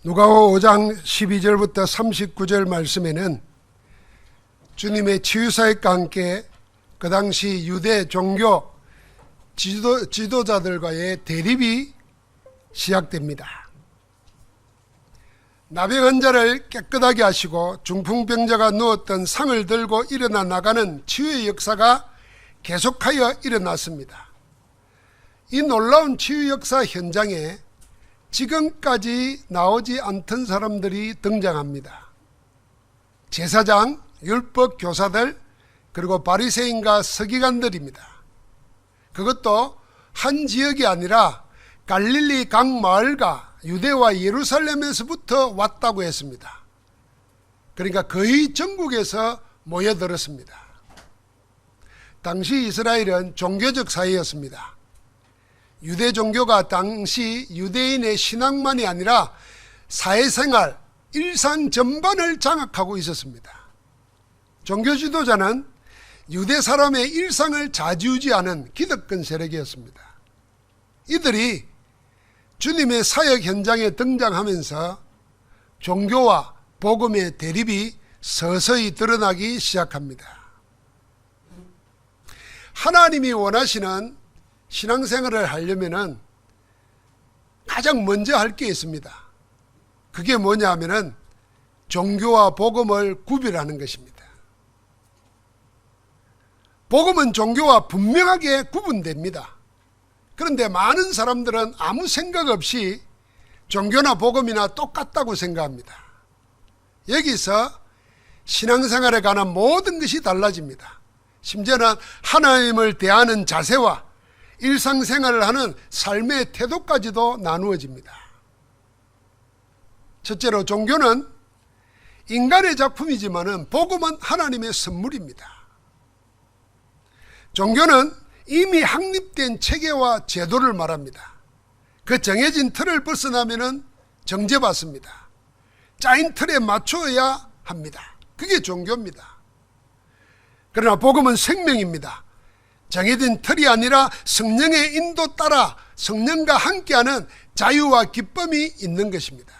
누가복음 5장 12절부터 39절 말씀에는 주님의 치유사역과 함께 그 당시 유대 종교 지도자들과의 대립이 시작됩니다. 나병 환자를 깨끗하게 하시고 중풍병자가 누웠던 상을 들고 일어나 나가는 치유의 역사가 계속하여 일어났습니다. 이 놀라운 치유 역사 현장에 지금까지 나오지 않던 사람들이 등장합니다. 제사장, 율법 교사들, 그리고 바리새인과 서기관들입니다. 그것도 한 지역이 아니라 갈릴리 각 마을과 유대와 예루살렘에서부터 왔다고 했습니다. 그러니까 거의 전국에서 모여들었습니다. 당시 이스라엘은 종교적 사회였습니다. 유대 종교가 당시 유대인의 신앙만이 아니라 사회생활, 일상 전반을 장악하고 있었습니다. 종교 지도자는 유대 사람의 일상을 좌지우지하는 기득권 세력이었습니다. 이들이 주님의 사역 현장에 등장하면서 종교와 복음의 대립이 서서히 드러나기 시작합니다. 하나님이 원하시는 신앙생활을 하려면 가장 먼저 할 게 있습니다. 그게 뭐냐 하면은 종교와 복음을 구별하는 것입니다. 복음은 종교와 분명하게 구분됩니다. 그런데 많은 사람들은 아무 생각 없이 종교나 복음이나 똑같다고 생각합니다. 여기서 신앙생활에 관한 모든 것이 달라집니다. 심지어는 하나님을 대하는 자세와 일상생활을 하는 삶의 태도까지도 나누어집니다. 첫째로 종교는 인간의 작품이지만 복음은 하나님의 선물입니다. 종교는 이미 확립된 체계와 제도를 말합니다. 그 정해진 틀을 벗어나면 정죄받습니다. 짜인 틀에 맞춰야 합니다. 그게 종교입니다. 그러나 복음은 생명입니다. 정해진 틀이 아니라 성령의 인도 따라 성령과 함께하는 자유와 기쁨이 있는 것입니다.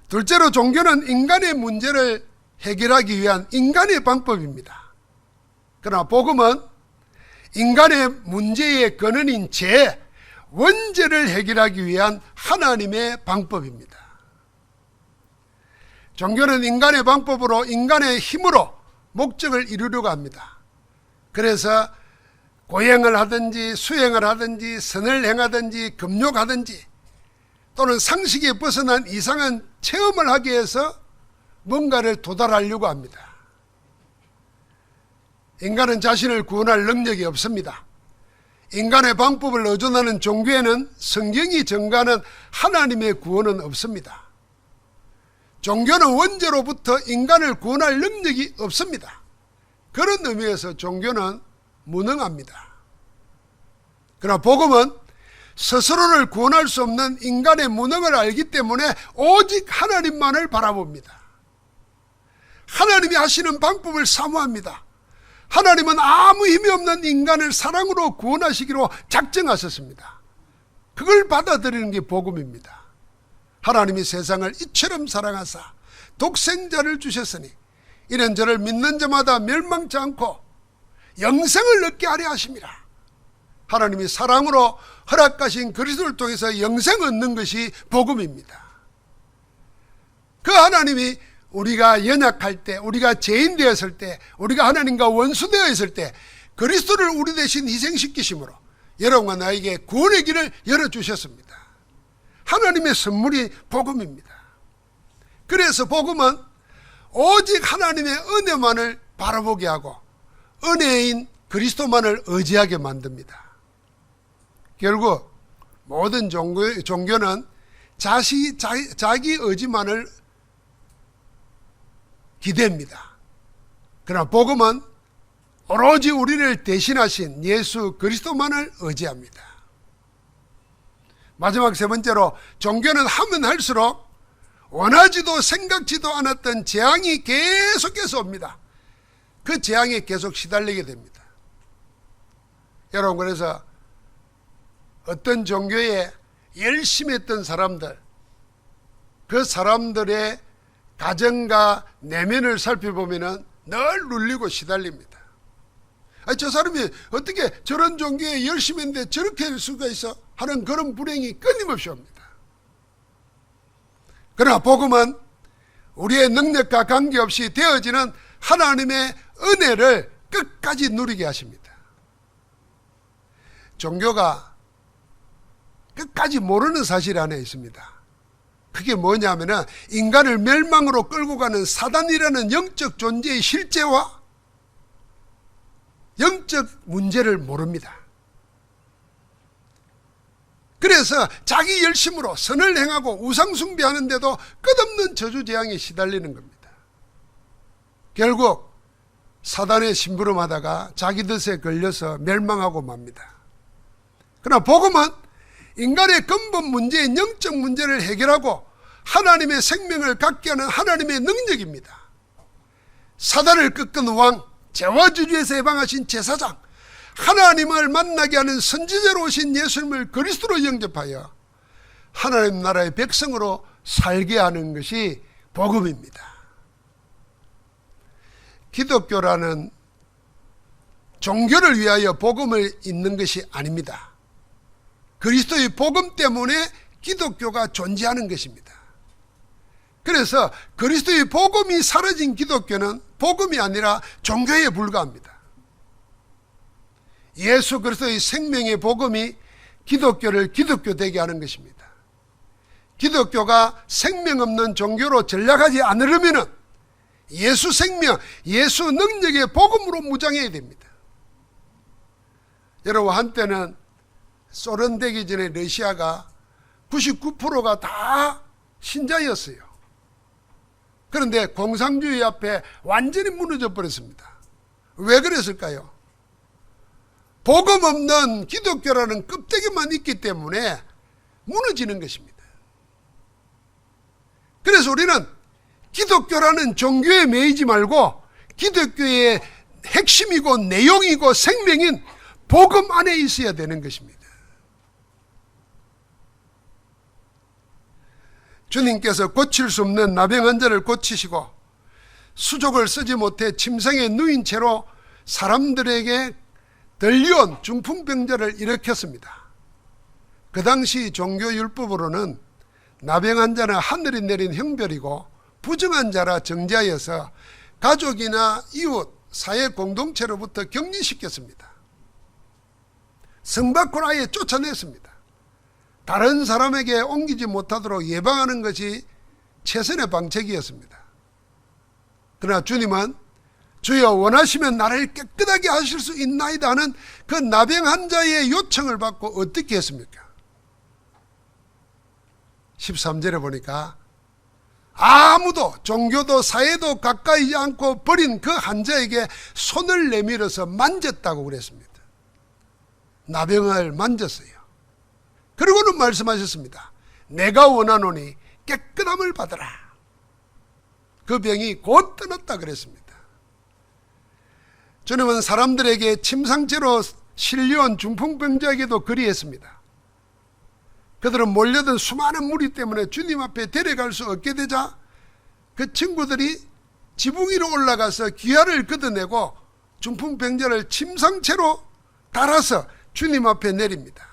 둘째로 종교는 인간의 문제를 해결하기 위한 인간의 방법입니다. 그러나 복음은 인간의 문제의 근원인 죄, 원죄를 해결하기 위한 하나님의 방법입니다. 종교는 인간의 방법으로 인간의 힘으로 목적을 이루려고 합니다. 그래서 고행을 하든지 수행을 하든지 선을 행하든지 금욕하든지 또는 상식에 벗어난 이상한 체험을 하기 위해서 뭔가를 도달하려고 합니다. 인간은 자신을 구원할 능력이 없습니다. 인간의 방법을 의존하는 종교에는 성경이 증가하는 하나님의 구원은 없습니다. 종교는 원죄로부터 인간을 구원할 능력이 없습니다. 그런 의미에서 종교는 무능합니다. 그러나 복음은 스스로를 구원할 수 없는 인간의 무능을 알기 때문에 오직 하나님만을 바라봅니다. 하나님이 하시는 방법을 사모합니다. 하나님은 아무 힘이 없는 인간을 사랑으로 구원하시기로 작정하셨습니다. 그걸 받아들이는 게 복음입니다. 하나님이 세상을 이처럼 사랑하사 독생자를 주셨으니 이는 저를 믿는 자마다 멸망치 않고 영생을 얻게 하려 하심이라. 하나님이 사랑으로 허락하신 그리스도를 통해서 영생 얻는 것이 복음입니다. 그 하나님이 우리가 연약할 때, 우리가 죄인 되었을 때, 우리가 하나님과 원수되어 있을 때 그리스도를 우리 대신 희생시키심으로 여러분과 나에게 구원의 길을 열어주셨습니다. 하나님의 선물이 복음입니다. 그래서 복음은 오직 하나님의 은혜만을 바라보게 하고 은혜인 그리스도만을 의지하게 만듭니다. 결국 모든 종교는 자기 의지만을 기대합니다. 그러나 복음은 오로지 우리를 대신하신 예수 그리스도만을 의지합니다. 마지막 세 번째로 종교는 하면 할수록 원하지도 생각지도 않았던 재앙이 계속해서 옵니다. 그 재앙에 계속 시달리게 됩니다. 여러분, 그래서 어떤 종교에 열심히 했던 사람들, 그 사람들의 가정과 내면을 살펴보면 늘 눌리고 시달립니다. 저 사람이 어떻게 저런 종교에 열심히 했는데 저렇게 할 수가 있어? 하는 그런 불행이 끊임없이 옵니다. 그러나 복음은 우리의 능력과 관계없이 되어지는 하나님의 은혜를 끝까지 누리게 하십니다. 종교가 끝까지 모르는 사실이 하나 있습니다. 그게 뭐냐면은 인간을 멸망으로 끌고 가는 사단이라는 영적 존재의 실제와 영적 문제를 모릅니다. 그래서 자기 열심으로 선을 행하고 우상 숭배하는데도 끝없는 저주재앙에 시달리는 겁니다. 결국 사단의 심부름하다가 자기 뜻에 걸려서 멸망하고 맙니다. 그러나 복음은 인간의 근본 문제인 영적 문제를 해결하고 하나님의 생명을 갖게 하는 하나님의 능력입니다. 사단을 꺾은 왕, 죄와 저주에서 해방하신 제사장, 하나님을 만나게 하는 선지자로 오신 예수님을 그리스도로 영접하여 하나님 나라의 백성으로 살게 하는 것이 복음입니다. 기독교라는 종교를 위하여 복음을 잇는 것이 아닙니다. 그리스도의 복음 때문에 기독교가 존재하는 것입니다. 그래서 그리스도의 복음이 사라진 기독교는 복음이 아니라 종교에 불과합니다. 예수 그리스도의 생명의 복음이 기독교를 기독교 되게 하는 것입니다. 기독교가 생명 없는 종교로 전락하지 않으려면 예수 생명, 예수 능력의 복음으로 무장해야 됩니다. 여러분, 한때는 소련 되기 전에 러시아가 99%가 다 신자였어요. 그런데 공산주의 앞에 완전히 무너져 버렸습니다. 왜 그랬을까요? 복음 없는 기독교라는 껍데기만 있기 때문에 무너지는 것입니다. 그래서 우리는 기독교라는 종교에 매이지 말고 기독교의 핵심이고 내용이고 생명인 복음 안에 있어야 되는 것입니다. 주님께서 고칠 수 없는 나병 환자를 고치시고 수족을 쓰지 못해 침상에 누인 채로 사람들에게 들려온 중풍병자를 일으켰습니다. 그 당시 종교율법으로는 나병 환자는 하늘이 내린 형벌이고 부정한 자라 정죄하여서 가족이나 이웃, 사회 공동체로부터 격리시켰습니다. 성 밖으로 아예 쫓아냈습니다. 다른 사람에게 옮기지 못하도록 예방하는 것이 최선의 방책이었습니다. 그러나 주님은 주여 원하시면 나를 깨끗하게 하실 수 있나이다 하는 그 나병 환자의 요청을 받고 어떻게 했습니까? 13절에 보니까 아무도 종교도 사회도 가까이 않고 버린 그 환자에게 손을 내밀어서 만졌다고 그랬습니다. 나병을 만졌어요. 그리고는 말씀하셨습니다. 내가 원하노니 깨끗함을 받으라. 그 병이 곧 떠났다 그랬습니다. 주님은 사람들에게 침상째로 실려온 중풍병자에게도 그리했습니다. 그들은 몰려든 수많은 무리 때문에 주님 앞에 데려갈 수 없게 되자 그 친구들이 지붕 위로 올라가서 귀화를 걷어내고 중풍병자를 침상채로 달아서 주님 앞에 내립니다.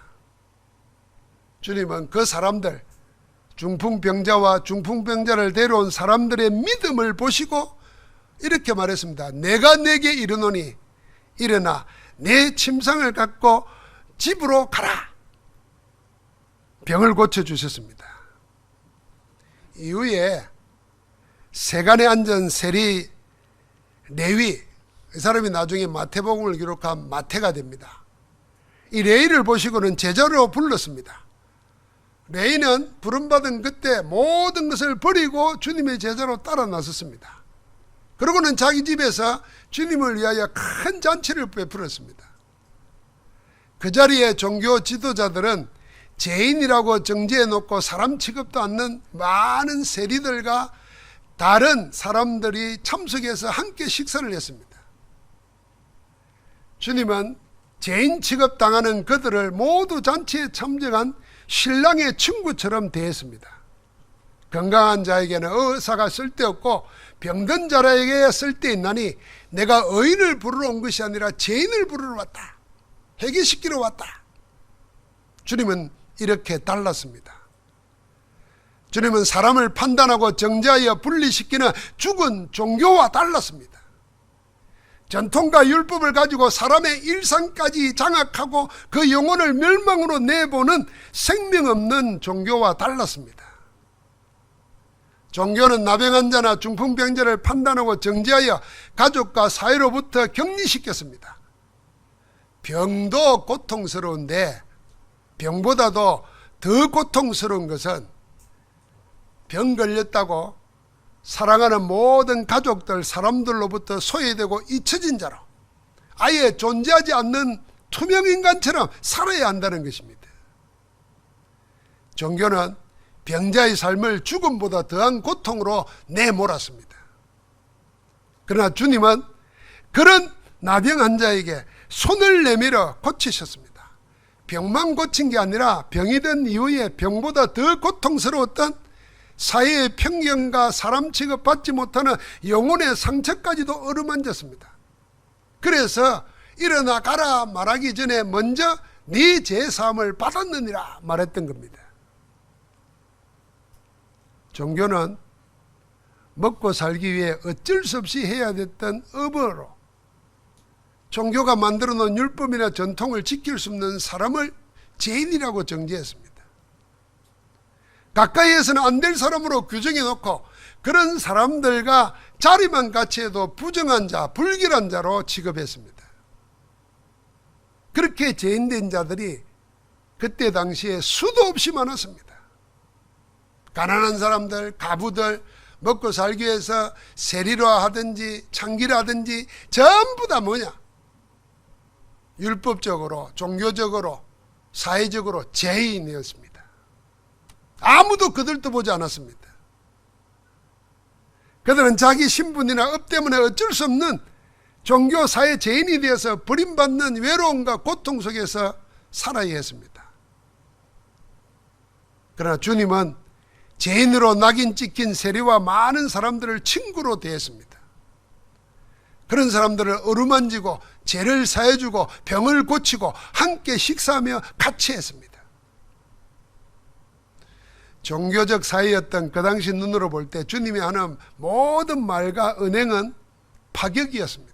주님은 그 사람들, 중풍병자와 중풍병자를 데려온 사람들의 믿음을 보시고 이렇게 말했습니다. 내가 내게 이르노니 일어나 내 침상을 갖고 집으로 가라. 병을 고쳐주셨습니다. 이후에 세간에 앉은 세리 레위, 이 사람이 나중에 마태복음을 기록한 마태가 됩니다. 이 레위를 보시고는 제자로 불렀습니다. 레위는 부름받은 그때 모든 것을 버리고 주님의 제자로 따라 나섰습니다. 그러고는 자기 집에서 주님을 위하여 큰 잔치를 베풀었습니다. 그 자리에 종교 지도자들은 죄인이라고 정죄해 놓고 사람 취급도 않는 많은 세리들과 다른 사람들이 참석해서 함께 식사를 했습니다. 주님은 죄인 취급당하는 그들을 모두 잔치에 참석한 신랑의 친구처럼 대했습니다. 건강한 자에게는 의사가 쓸데없고 병든 자에게 쓸데있나니 내가 의인을 부르러 온 것이 아니라 죄인을 부르러 왔다. 회개시키러 왔다. 주님은 이렇게 달랐습니다. 주님은 사람을 판단하고 정죄하여 분리시키는 죽은 종교와 달랐습니다. 전통과 율법을 가지고 사람의 일상까지 장악하고 그 영혼을 멸망으로 내보는 생명 없는 종교와 달랐습니다. 종교는 나병한 자나 중풍병자를 판단하고 정죄하여 가족과 사회로부터 격리시켰습니다. 병도 고통스러운데 병보다도 더 고통스러운 것은 병 걸렸다고 사랑하는 모든 가족들, 사람들로부터 소외되고 잊혀진 자로 아예 존재하지 않는 투명인간처럼 살아야 한다는 것입니다. 종교는 병자의 삶을 죽음보다 더한 고통으로 내몰았습니다. 그러나 주님은 그런 나병 환자에게 손을 내밀어 고치셨습니다. 병만 고친 게 아니라 병이 든 이후에 병보다 더 고통스러웠던 사회의 편견과 사람 취급받지 못하는 영혼의 상처까지도 어루만졌습니다. 그래서 일어나 가라 말하기 전에 먼저 네 죄사함을 받았느니라 말했던 겁니다. 종교는 먹고 살기 위해 어쩔 수 없이 해야 됐던 업으로 종교가 만들어 놓은 율법이나 전통을 지킬 수 없는 사람을 죄인이라고 정죄했습니다. 가까이에서는 안 될 사람으로 규정해 놓고 그런 사람들과 자리만 같이 해도 부정한 자, 불결한 자로 취급했습니다. 그렇게 죄인된 자들이 그때 당시에 수도 없이 많았습니다. 가난한 사람들, 가부들, 먹고 살기 위해서 세리라 하든지 창기라 하든지 전부 다 뭐냐? 율법적으로, 종교적으로, 사회적으로 죄인이었습니다. 아무도 그들도 보지 않았습니다. 그들은 자기 신분이나 업 때문에 어쩔 수 없는 종교 사회 죄인이 되어서 버림받는 외로움과 고통 속에서 살아야 했습니다. 그러나 주님은 죄인으로 낙인 찍힌 세리와 많은 사람들을 친구로 대했습니다. 그런 사람들을 어루만지고 죄를 사해주고 병을 고치고 함께 식사하며 같이 했습니다. 종교적 사회였던 그 당시 눈으로 볼 때 주님이 하는 모든 말과 은행은 파격이었습니다.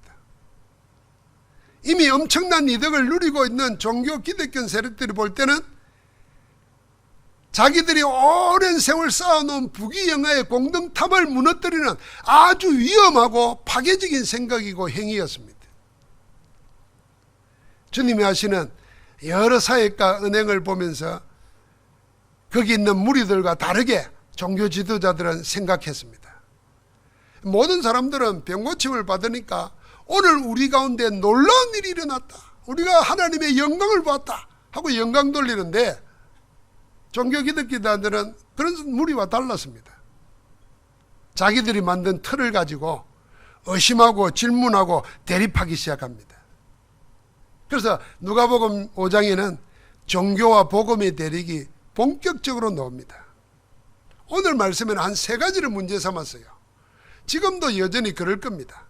이미 엄청난 이득을 누리고 있는 종교 기득권 세력들이 볼 때는 자기들이 오랜 세월 쌓아놓은 부귀영화의 공동탑을 무너뜨리는 아주 위험하고 파괴적인 생각이고 행위였습니다. 주님이 하시는 여러 사역과 은행을 보면서 거기 있는 무리들과 다르게 종교 지도자들은 생각했습니다. 모든 사람들은 병고침을 받으니까 오늘 우리 가운데 놀라운 일이 일어났다, 우리가 하나님의 영광을 봤다 하고 영광 돌리는데 종교 기득권자들은 그런 무리와 달랐습니다. 자기들이 만든 틀을 가지고 의심하고 질문하고 대립하기 시작합니다. 그래서 누가복음 5장에는 종교와 복음의 대립이 본격적으로 나옵니다. 오늘 말씀에는 한 3가지를 문제 삼았어요. 지금도 여전히 그럴 겁니다.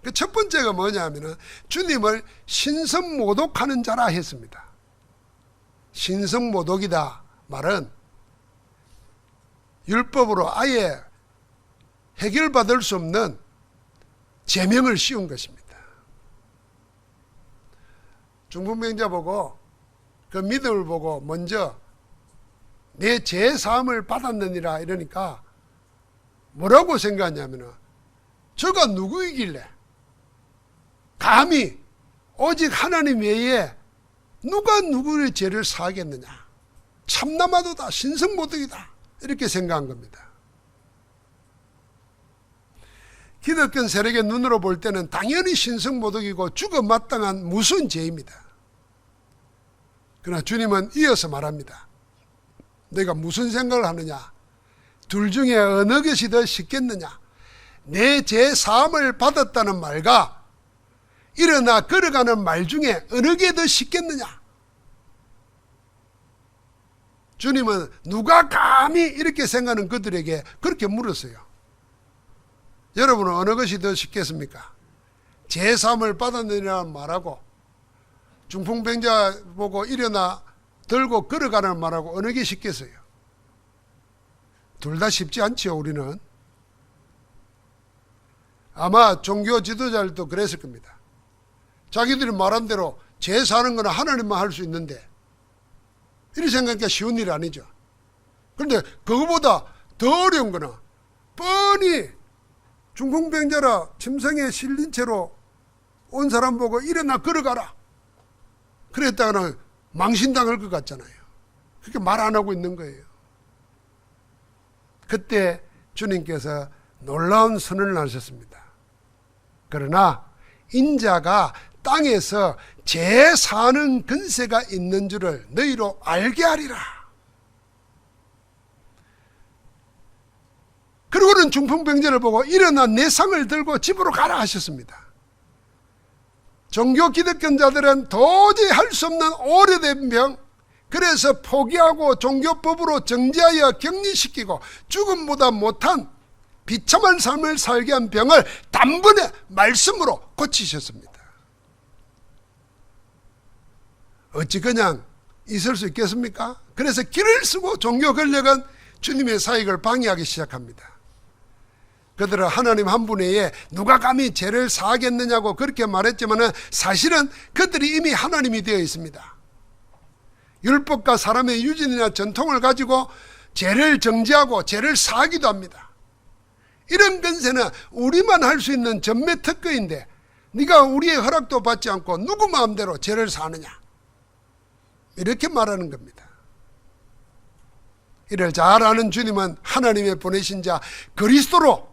그 첫 번째가 뭐냐 하면은 주님을 신성모독하는 자라 했습니다. 신성모독이다 말은 율법으로 아예 해결받을 수 없는 제명을 씌운 것입니다. 중풍병자 보고 그 믿음을 보고 먼저 내 죄사함을 받았느니라 이러니까 뭐라고 생각하냐면 저가 누구이길래 감히 오직 하나님 외에 누가 누구의 죄를 사하겠느냐, 참나마도다, 신성모독이다 이렇게 생각한 겁니다. 기득권 세력의 눈으로 볼 때는 당연히 신성모독이고 죽어 마땅한 무서운 죄입니다. 그러나 주님은 이어서 말합니다. 너희가 무슨 생각을 하느냐? 둘 중에 어느 것이 더 쉽겠느냐? 내 죄 사함을 받았다는 말과 일어나 걸어가는 말 중에 어느 게 더 쉽겠느냐? 주님은 누가 감히 이렇게 생각하는 그들에게 그렇게 물었어요. 여러분은 어느 것이 더 쉽겠습니까? 제3을 받아내라는 말하고 중풍병자 보고 일어나 들고 걸어가는 말하고 어느 게 쉽겠어요? 둘 다 쉽지 않지요. 우리는 아마 종교 지도자들도 그랬을 겁니다. 자기들이 말한 대로 제사하는 거는 하나님만 할 수 있는데 이렇게 생각하기가 쉬운 일이 아니죠. 그런데 그거보다 더 어려운 거는 뻔히 중풍병자라 침상에 실린 채로 온 사람 보고 일어나 걸어가라 그랬다가는 망신당할 것 같잖아요. 그렇게 말 안 하고 있는 거예요. 그때 주님께서 놀라운 선언을 하셨습니다. 그러나 인자가 땅에서 제사하는 근세가 있는 줄을 너희로 알게 하리라. 그리고는 중풍병자를 보고 일어나 내 상을 들고 집으로 가라 하셨습니다. 종교 기득권자들은 도저히 할 수 없는 오래된 병, 그래서 포기하고 종교법으로 정지하여 격리시키고 죽음보다 못한 비참한 삶을 살게 한 병을 단번에 말씀으로 고치셨습니다. 어찌 그냥 있을 수 있겠습니까? 그래서 길을 쓰고 종교 권력은 주님의 사역을 방해하기 시작합니다. 그들은 하나님 한 분 외에 누가 감히 죄를 사하겠느냐고 그렇게 말했지만 사실은 그들이 이미 하나님이 되어 있습니다. 율법과 사람의 유전이나 전통을 가지고 죄를 정지하고 죄를 사하기도 합니다. 이런 근세는 우리만 할 수 있는 전매 특권인데 네가 우리의 허락도 받지 않고 누구 마음대로 죄를 사느냐, 이렇게 말하는 겁니다. 이를 잘 아는 주님은 하나님의 보내신 자 그리스도로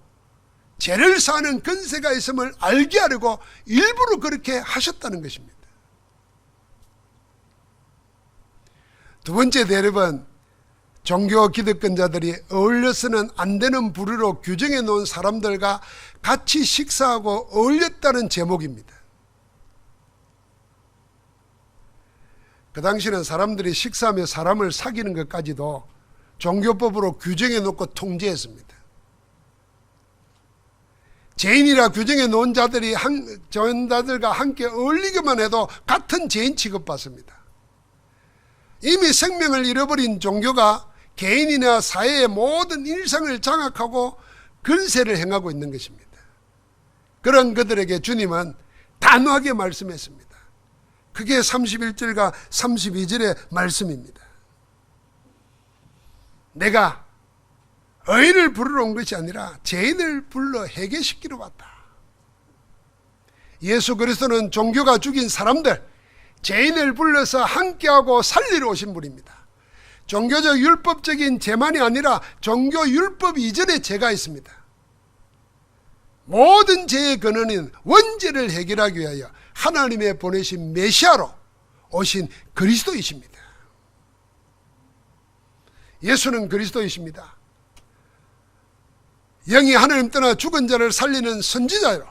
죄를 사는 근세가 있음을 알게 하려고 일부러 그렇게 하셨다는 것입니다. 두 번째 대립은 종교 기득권자들이 어울려서는 안 되는 부류로 규정해 놓은 사람들과 같이 식사하고 어울렸다는 제목입니다. 그 당시는 사람들이 식사하며 사람을 사귀는 것까지도 종교법으로 규정해 놓고 통제했습니다. 죄인이라 규정해 놓은 자들과 함께 어울리기만 해도 같은 죄인 취급받습니다. 이미 생명을 잃어버린 종교가 개인이나 사회의 모든 일상을 장악하고 근세를 행하고 있는 것입니다. 그런 그들에게 주님은 단호하게 말씀했습니다. 그게 31절과 32절의 말씀입니다. 내가 의인을 부르러 온 것이 아니라 죄인을 불러 해결시키러 왔다. 예수 그리스도는 종교가 죽인 사람들, 죄인을 불러서 함께하고 살리러 오신 분입니다. 종교적 율법적인 죄만이 아니라 종교 율법 이전의 죄가 있습니다. 모든 죄의 근원인 원죄를 해결하기 위하여 하나님의 보내신 메시아로 오신 그리스도이십니다. 예수는 그리스도이십니다. 영이 하나님 떠나 죽은 자를 살리는 선지자로,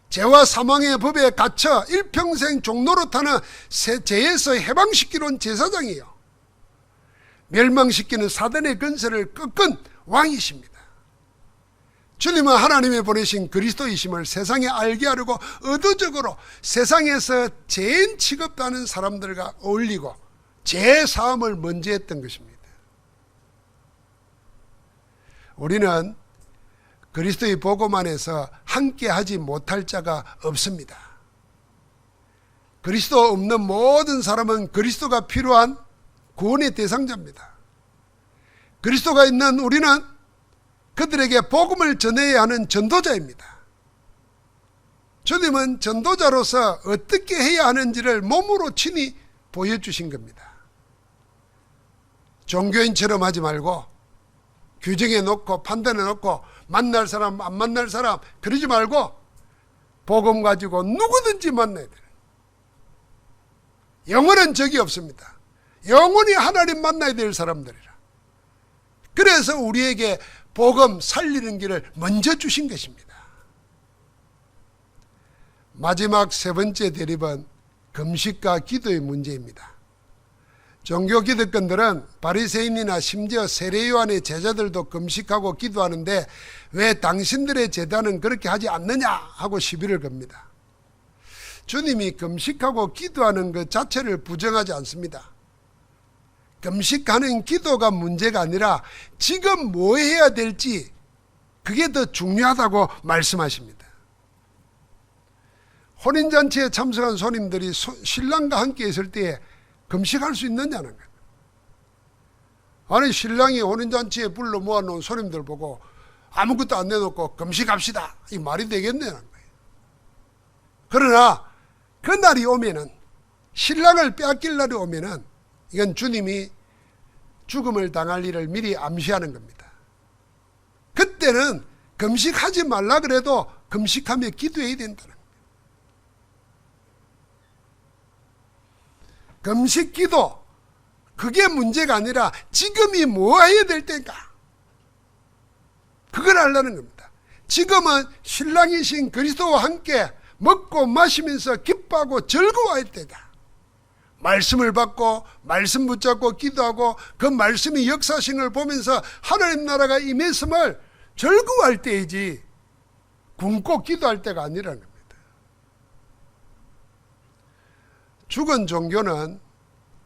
죄와 사망의 법에 갇혀 일평생 종노릇하는 죄에서 해방시키러 온 제사장이요, 멸망시키는 사단의 근세를 꺾은 왕이십니다. 주님은 하나님이 보내신 그리스도이심을 세상에 알게 하려고 의도적으로 세상에서 죄인 취급하는 사람들과 어울리고 죄사함을 먼저 했던 것입니다. 우리는 그리스도의 복음 안에서 함께하지 못할 자가 없습니다. 그리스도 없는 모든 사람은 그리스도가 필요한 구원의 대상자입니다. 그리스도가 있는 우리는 그들에게 복음을 전해야 하는 전도자입니다. 주님은 전도자로서 어떻게 해야 하는지를 몸으로 친히 보여주신 겁니다. 종교인처럼 하지 말고 규정해 놓고 판단해 놓고 만날 사람 안 만날 사람 그러지 말고 복음 가지고 누구든지 만나야 돼요. 영원한 적이 없습니다. 영원히 하나님 만나야 될 사람들이라. 그래서 우리에게 복음 살리는 길을 먼저 주신 것입니다. 마지막 세 번째 대립은 금식과 기도의 문제입니다. 종교 기득권들은 바리새인이나 심지어 세례요한의 제자들도 금식하고 기도하는데 왜 당신들의 제단은 그렇게 하지 않느냐 하고 시비를 겁니다. 주님이 금식하고 기도하는 것 자체를 부정하지 않습니다. 금식하는 기도가 문제가 아니라 지금 뭐 해야 될지 그게 더 중요하다고 말씀하십니다. 혼인잔치에 참석한 손님들이 신랑과 함께 있을 때에 금식할 수 있느냐는 거예요. 아니 신랑이 혼인잔치에 불러 모아놓은 손님들 보고 아무것도 안 내놓고 금식합시다, 이 말이 되겠냐는 거예요. 그러나 그날이 오면은, 신랑을 빼앗길 날이 오면은 이건 주님이 죽음을 당할 일을 미리 암시하는 겁니다. 그때는 금식하지 말라 그래도 금식하며 기도해야 된다는 거예요. 금식 기도, 그게 문제가 아니라 지금이 뭐 해야 될 때인가, 그걸 알라는 겁니다. 지금은 신랑이신 그리스도와 함께 먹고 마시면서 기뻐하고 즐거워할 때다. 말씀을 받고 말씀 붙잡고 기도하고 그 말씀이 역사하신 걸 보면서 하나님 나라가 임했음을 즐거워할 때이지 굶고 기도할 때가 아니라는 겁니다. 죽은 종교는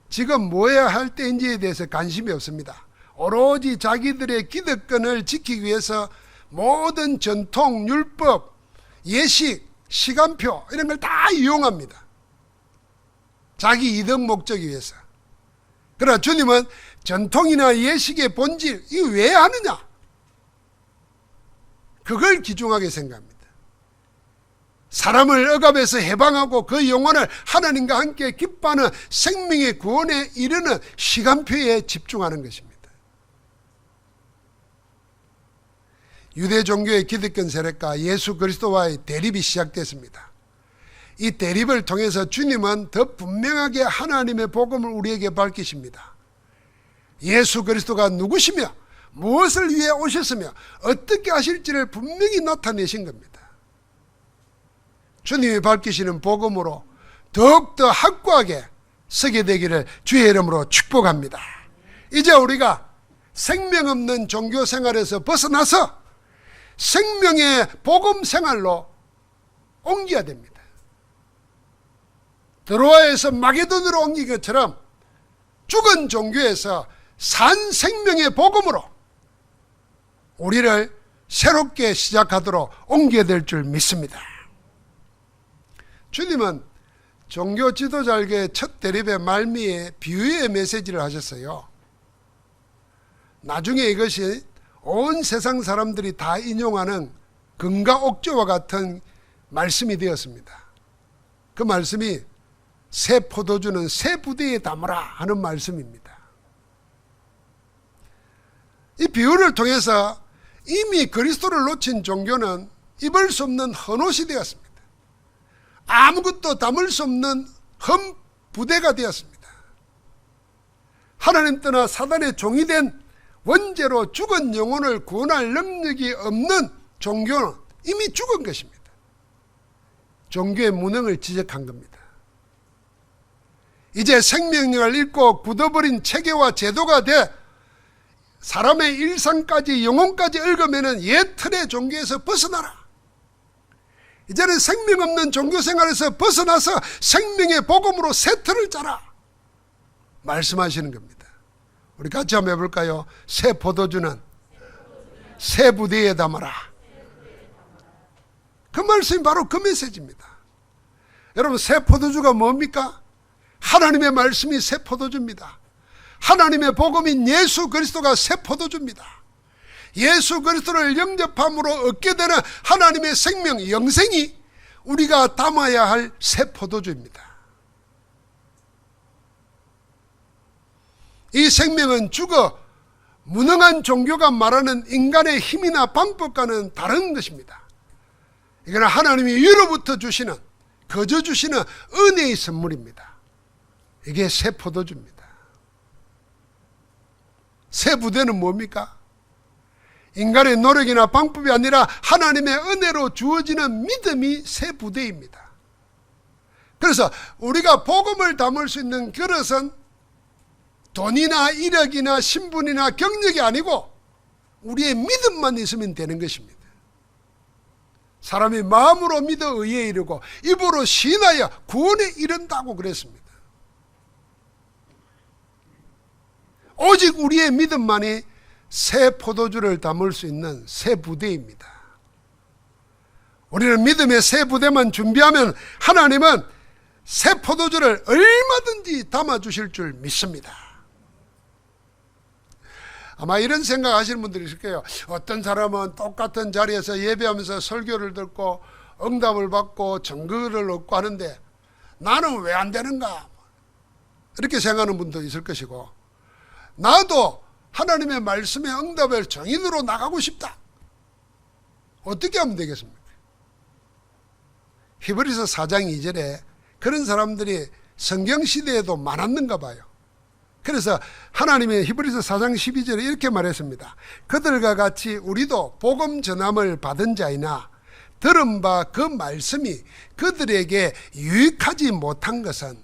지금 뭐 해야 할 때인지에 대해서 관심이 없습니다. 오로지 자기들의 기득권을 지키기 위해서 모든 전통, 율법, 예식, 시간표 이런 걸 다 이용합니다. 자기 이득 목적을 위해서. 그러나 주님은 전통이나 예식의 본질, 이거 왜 하느냐, 그걸 귀중하게 생각합니다. 사람을 억압에서 해방하고 그 영혼을 하나님과 함께 기뻐하는 생명의 구원에 이르는 시간표에 집중하는 것입니다. 유대 종교의 기득권 세력과 예수 그리스도와의 대립이 시작됐습니다. 이 대립을 통해서 주님은 더 분명하게 하나님의 복음을 우리에게 밝히십니다. 예수 그리스도가 누구시며 무엇을 위해 오셨으며 어떻게 하실지를 분명히 나타내신 겁니다. 주님이 밝히시는 복음으로 더욱더 확고하게 서게 되기를 주의 이름으로 축복합니다. 이제 우리가 생명 없는 종교 생활에서 벗어나서 생명의 복음 생활로 옮겨야 됩니다. 드로아에서 마게돈으로 옮긴 것처럼 죽은 종교에서 산 생명의 복음으로 우리를 새롭게 시작하도록 옮겨야 될 줄 믿습니다. 주님은 종교 지도자에게 첫 대립의 말미에 비유의 메시지를 하셨어요. 나중에 이것이 온 세상 사람들이 다 인용하는 금가옥조와 같은 말씀이 되었습니다. 그 말씀이 새 포도주는 새 부대에 담으라 하는 말씀입니다. 이 비유를 통해서 이미 그리스도를 놓친 종교는 입을 수 없는 헌옷이 되었습니다. 아무것도 담을 수 없는 헌 부대가 되었습니다. 하나님 떠나 사단의 종이 된 원죄로 죽은 영혼을 구원할 능력이 없는 종교는 이미 죽은 것입니다. 종교의 무능을 지적한 겁니다. 이제 생명력을 잃고 굳어버린 체계와 제도가 돼 사람의 일상까지 영혼까지 얽으면 옛 틀의 종교에서 벗어나라. 이제는 생명 없는 종교생활에서 벗어나서 생명의 복음으로 새 틀을 짜라 말씀하시는 겁니다. 우리 같이 한번 해볼까요? 새 포도주는 새 부대에 담아라. 그 말씀이 바로 그 메시지입니다. 여러분, 새 포도주가 뭡니까? 하나님의 말씀이 새 포도주입니다. 하나님의 복음인 예수 그리스도가 새 포도주입니다. 예수 그리스도를 영접함으로 얻게 되는 하나님의 생명, 영생이 우리가 담아야 할 새 포도주입니다. 이 생명은 죽어 무능한 종교가 말하는 인간의 힘이나 방법과는 다른 것입니다. 이거는 하나님이 위로부터 주시는, 거저 주시는 은혜의 선물입니다. 이게 새 포도주입니다. 새 부대는 뭡니까? 인간의 노력이나 방법이 아니라 하나님의 은혜로 주어지는 믿음이 새 부대입니다. 그래서 우리가 복음을 담을 수 있는 그릇은 돈이나 이력이나 신분이나 경력이 아니고 우리의 믿음만 있으면 되는 것입니다. 사람이 마음으로 믿어 의에 이르고 입으로 시인하여 구원에 이른다고 그랬습니다. 오직 우리의 믿음만이 새 포도주를 담을 수 있는 새 부대입니다. 우리는 믿음의 새 부대만 준비하면 하나님은 새 포도주를 얼마든지 담아주실 줄 믿습니다. 아마 이런 생각하시는 분들이 있을 거예요. 어떤 사람은 똑같은 자리에서 예배하면서 설교를 듣고 응답을 받고 증거를 얻고 하는데 나는 왜 안 되는가? 이렇게 생각하는 분도 있을 것이고, 나도 하나님의 말씀의 응답의 정인으로 나가고 싶다. 어떻게 하면 되겠습니까? 히브리서 4장 2절에 그런 사람들이 성경시대에도 많았는가 봐요. 그래서 하나님의 히브리서 4장 12절에 이렇게 말했습니다. 그들과 같이 우리도 복음 전함을 받은 자이나 들은 바 그 말씀이 그들에게 유익하지 못한 것은,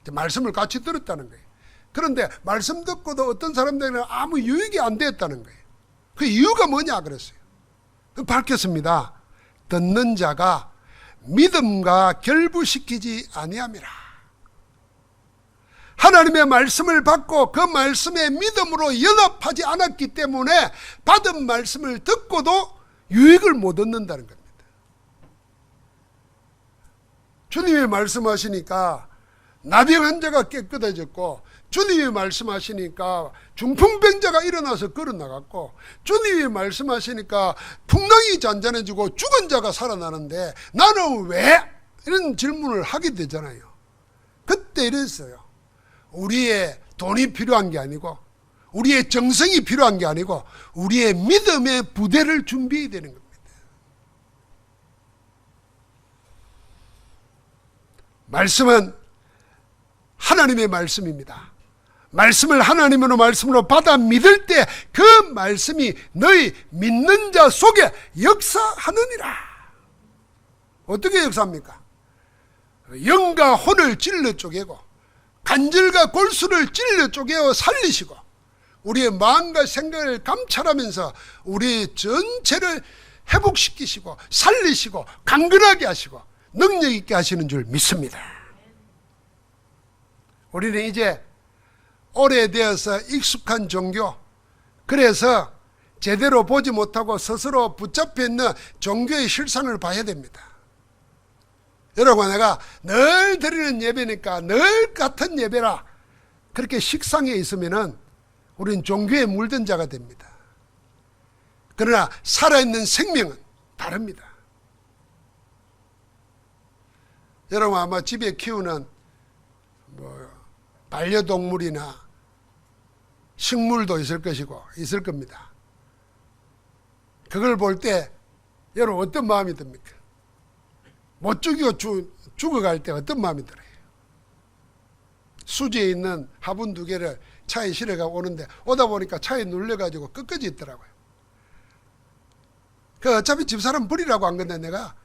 말씀을 같이 들었다는 거예요. 그런데 말씀 듣고도 어떤 사람들은 아무 유익이 안 되었다는 거예요. 그 이유가 뭐냐 그랬어요. 밝혔습니다. 듣는 자가 믿음과 결부시키지 아니함이라. 하나님의 말씀을 받고 그 말씀에 믿음으로 연합하지 않았기 때문에 받은 말씀을 듣고도 유익을 못 얻는다는 겁니다. 주님이 말씀하시니까 나병 환자가 깨끗해졌고, 주님이 말씀하시니까 중풍병자가 일어나서 걸어나갔고, 주님이 말씀하시니까 풍랑이 잔잔해지고 죽은 자가 살아나는데 나는 왜? 이런 질문을 하게 되잖아요. 그때 이랬어요. 우리의 돈이 필요한 게 아니고, 우리의 정성이 필요한 게 아니고, 우리의 믿음의 부대를 준비해야 되는 겁니다. 말씀은 하나님의 말씀입니다. 말씀을 하나님으로 말씀으로 받아 믿을 때 그 말씀이 너희 믿는 자 속에 역사하느니라. 어떻게 역사합니까? 영과 혼을 찔러 쪼개고 간절과 골수를 찔러 쪼개어 살리시고 우리의 마음과 생각을 감찰하면서 우리 전체를 회복시키시고 살리시고 강건하게 하시고 능력 있게 하시는 줄 믿습니다. 우리는 이제 오래되어서 익숙한 종교, 그래서 제대로 보지 못하고 스스로 붙잡혀 있는 종교의 실상을 봐야 됩니다. 여러분, 내가 늘 드리는 예배니까 늘 같은 예배라 그렇게 식상해 있으면은 우린 종교에 물든 자가 됩니다. 그러나 살아있는 생명은 다릅니다. 여러분, 아마 집에 키우는 반려동물이나 식물도 있을 것이고 있을 겁니다. 그걸 볼 때 여러분 어떤 마음이 듭니까? 못 죽이고 죽어갈 때 어떤 마음이 들어요? 수지에 있는 화분 2개를 차에 실어가고 오는데 오다 보니까 차에 눌려가지고 끝까지 있더라고요. 그 어차피 집사람 버리라고 한 건데 내가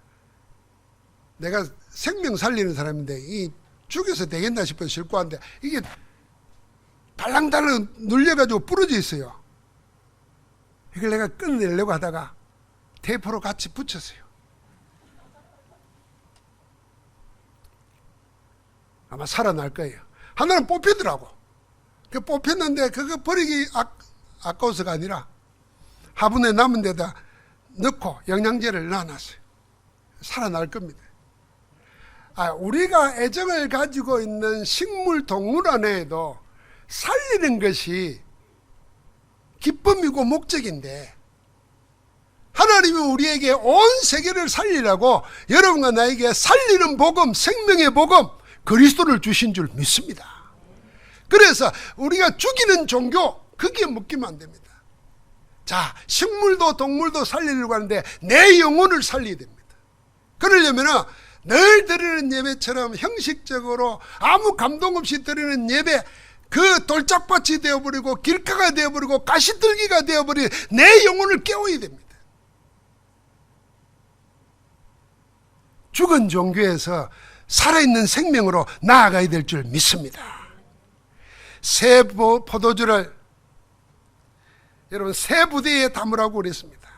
생명 살리는 사람인데 이 죽여서 되겠나 싶어서 싣고 왔는데 이게 발랑달랑 눌려가지고 부러져 있어요. 이걸 내가 끊어내려고 하다가 테이프로 같이 붙였어요. 아마 살아날 거예요. 하나는 뽑히더라고. 그 뽑혔는데 그거 버리기 아까워서가 아니라 화분에 남은 데다 넣고 영양제를 넣어놨어요. 살아날 겁니다. 우리가 애정을 가지고 있는 식물, 동물 안에도 살리는 것이 기쁨이고 목적인데, 하나님이 우리에게 온 세계를 살리라고 여러분과 나에게 살리는 복음, 생명의 복음, 그리스도를 주신 줄 믿습니다. 그래서 우리가 죽이는 종교, 거기에 묶이면 안 됩니다. 자, 식물도 동물도 살리려고 하는데 내 영혼을 살려야 됩니다. 그러려면 늘 드리는 예배처럼 형식적으로 아무 감동 없이 드리는 예배, 그 돌짝밭이 되어버리고 길가가 되어버리고 가시들기가 되어버린 내 영혼을 깨워야 됩니다. 죽은 종교에서 살아있는 생명으로 나아가야 될 줄 믿습니다. 새 포도주를 여러분 새 부대에 담으라고 그랬습니다.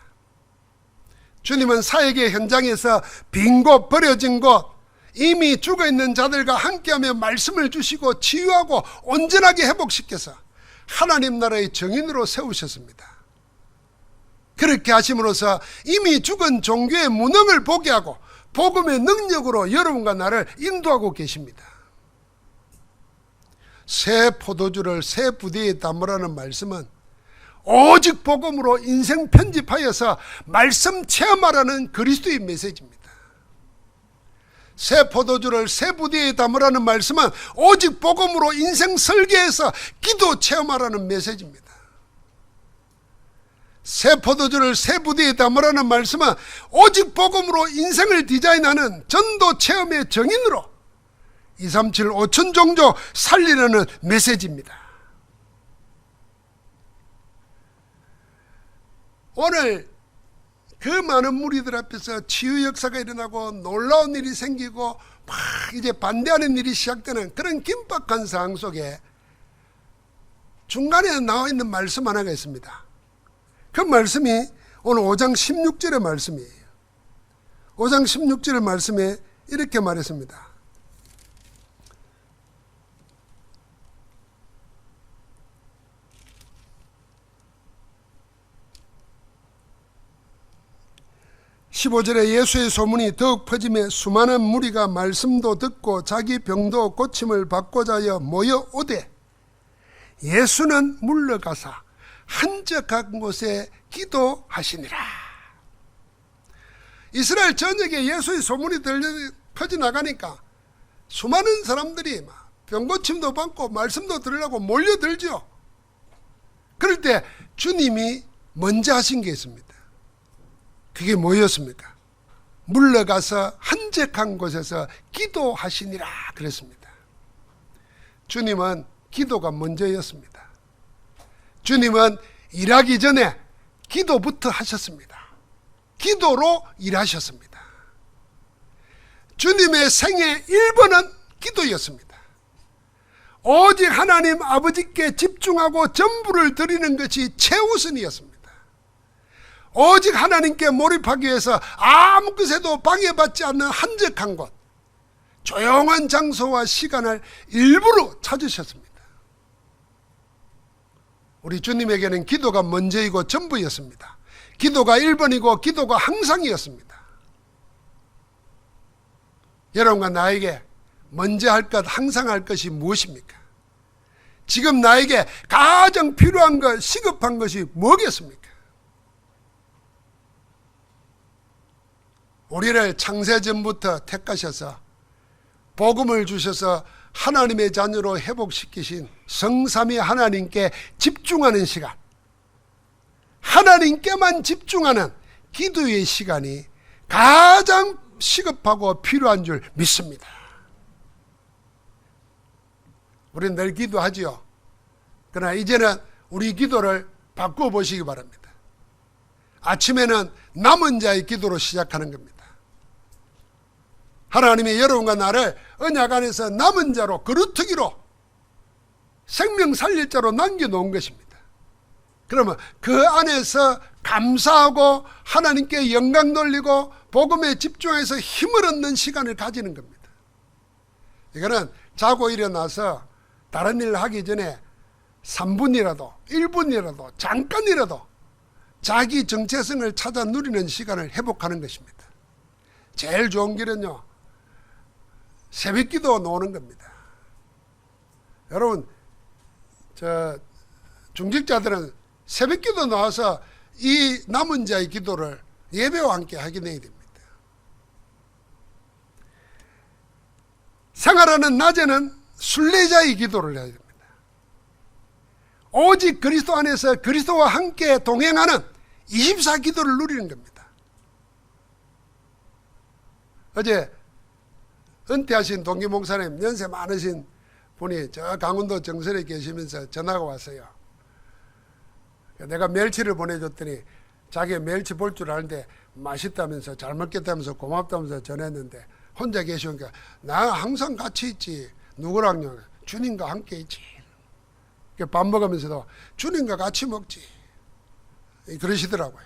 주님은 사역의 현장에서 빈 곳, 버려진 곳, 이미 죽어있는 자들과 함께하며 말씀을 주시고 치유하고 온전하게 회복시켜서 하나님 나라의 정인으로 세우셨습니다. 그렇게 하심으로써 이미 죽은 종교의 무능을 보게 하고 복음의 능력으로 여러분과 나를 인도하고 계십니다. 새 포도주를 새 부대에 담으라는 말씀은 오직 복음으로 인생 편집하여서 말씀 체험하라는 그리스도의 메시지입니다. 새 포도주를 새 부대에 담으라는 말씀은 오직 복음으로 인생 설계해서 기도 체험하라는 메시지입니다. 새 포도주를 새 부대에 담으라는 말씀은 오직 복음으로 인생을 디자인하는 전도 체험의 정인으로 237 5천 종족 살리려는 메시지입니다. 오늘 그 많은 무리들 앞에서 치유 역사가 일어나고 놀라운 일이 생기고 막 이제 반대하는 일이 시작되는 그런 긴박한 상황 속에 중간에 나와 있는 말씀 하나가 있습니다. 그 말씀이 오늘 5장 16절의 말씀이에요. 5장 16절의 말씀에 이렇게 말했습니다. (15절에) 예수의 소문이 더욱 퍼지며 수많은 무리가 말씀도 듣고 자기 병도 고침을 받고자 하여 모여오되 예수는 물러가사 한적한 곳에 기도하시니라. 이스라엘 전역에 예수의 소문이 퍼져나가니까 수많은 사람들이 병고침도 받고 말씀도 들으려고 몰려들죠. 그럴 때 주님이 먼저 하신 게 있습니다. 그게 뭐였습니까? 물러가서 한적한 곳에서 기도하시니라 그랬습니다. 주님은 기도가 먼저였습니다. 주님은 일하기 전에 기도부터 하셨습니다. 기도로 일하셨습니다. 주님의 생애 1번은 기도였습니다. 오직 하나님 아버지께 집중하고 전부를 드리는 것이 최우선이었습니다. 오직 하나님께 몰입하기 위해서 아무 것에도 방해받지 않는 한적한 곳, 조용한 장소와 시간을 일부러 찾으셨습니다. 우리 주님에게는 기도가 먼저이고 전부였습니다. 기도가 1번이고 기도가 항상이었습니다. 여러분과 나에게 먼저 할 것, 항상 할 것이 무엇입니까? 지금 나에게 가장 필요한 것, 시급한 것이 뭐겠습니까? 우리를 창세전부터 택하셔서 복음을 주셔서 하나님의 자녀로 회복시키신 성삼위 하나님께 집중하는 시간, 하나님께만 집중하는 기도의 시간이 가장 시급하고 필요한 줄 믿습니다. 우리는 늘 기도하지요. 그러나 이제는 우리 기도를 바꾸어 보시기 바랍니다. 아침에는 남은 자의 기도로 시작하는 겁니다. 하나님이 여러분과 나를 언약 안에서 남은 자로, 그루터기로, 생명 살릴 자로 남겨놓은 것입니다. 그러면 그 안에서 감사하고 하나님께 영광 돌리고 복음에 집중해서 힘을 얻는 시간을 가지는 겁니다. 이거는 자고 일어나서 다른 일을 하기 전에 3분이라도 1분이라도 잠깐이라도 자기 정체성을 찾아 누리는 시간을 회복하는 것입니다. 제일 좋은 길은요, 새벽기도 노는 겁니다. 여러분, 중직자들은 새벽기도 나와서 이 남은 자의 기도를 예배와 함께 하게 내야 됩니다. 생활하는 낮에는 순례자의 기도를 해야 됩니다. 오직 그리스도 안에서 그리스도와 함께 동행하는 24 기도를 누리는 겁니다. 어제 은퇴하신 동기 목사님, 연세 많으신 분이 저 강원도 정선에 계시면서 전화가 왔어요. 내가 멸치를 보내줬더니 자기 멸치 볼 줄 아는데 맛있다면서 잘 먹겠다면서 고맙다면서 전했는데 혼자 계시니까 나 항상 같이 있지. 누구랑요? 주님과 함께 있지. 밥 먹으면서도 주님과 같이 먹지 그러시더라고요.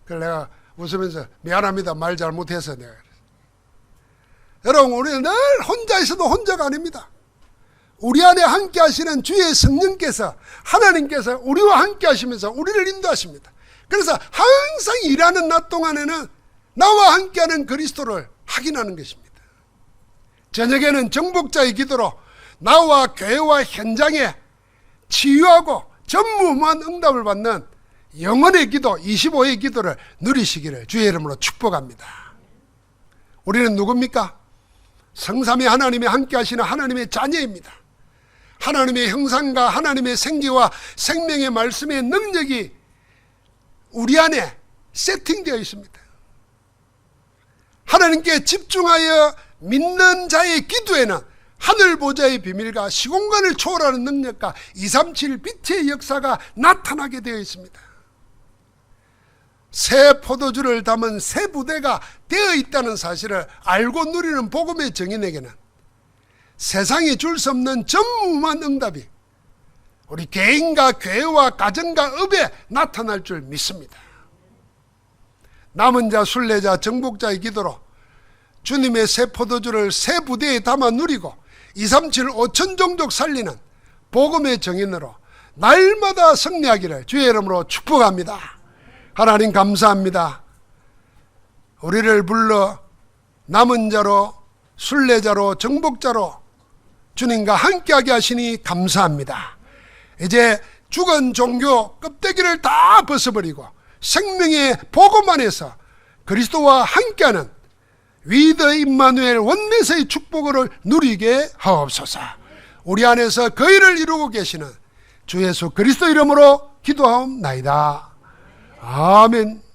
그래서 내가 웃으면서 미안합니다. 말 잘못해서 내가. 여러분, 우리는 늘 혼자 있어도 혼자가 아닙니다. 우리 안에 함께 하시는 주의 성령께서, 하나님께서 우리와 함께 하시면서 우리를 인도하십니다. 그래서 항상 일하는 낮 동안에는 나와 함께하는 그리스도를 확인하는 것입니다. 저녁에는 정복자의 기도로 나와 교회와 현장에 치유하고 전무후무한 응답을 받는 영혼의 기도, 25의 기도를 누리시기를 주의 이름으로 축복합니다. 우리는 누굽니까? 성삼위 하나님이 함께 하시는 하나님의 자녀입니다. 하나님의 형상과 하나님의 생기와 생명의 말씀의 능력이 우리 안에 세팅되어 있습니다. 하나님께 집중하여 믿는 자의 기도에는 하늘 보좌의 비밀과 시공간을 초월하는 능력과 237 빛의 역사가 나타나게 되어 있습니다. 새 포도주를 담은 새 부대가 되어 있다는 사실을 알고 누리는 복음의 증인에게는 세상이 줄 수 없는 전무후무한 응답이 우리 개인과 교회와 가정과 업에 나타날 줄 믿습니다. 남은 자, 순례자, 정복자의 기도로 주님의 새 포도주를 새 부대에 담아 누리고 237 5천 종족 살리는 복음의 증인으로 날마다 승리하기를 주의 이름으로 축복합니다. 하나님 감사합니다. 우리를 불러 남은 자로, 순례자로, 정복자로 주님과 함께하게 하시니 감사합니다. 이제 죽은 종교 껍데기를 다 벗어버리고 생명의 복음 안에서 그리스도와 함께하는 위드 임마누엘 원내서의 축복을 누리게 하옵소서. 우리 안에서 그 일을 이루고 계시는 주 예수 그리스도 이름으로 기도하옵나이다. 아멘.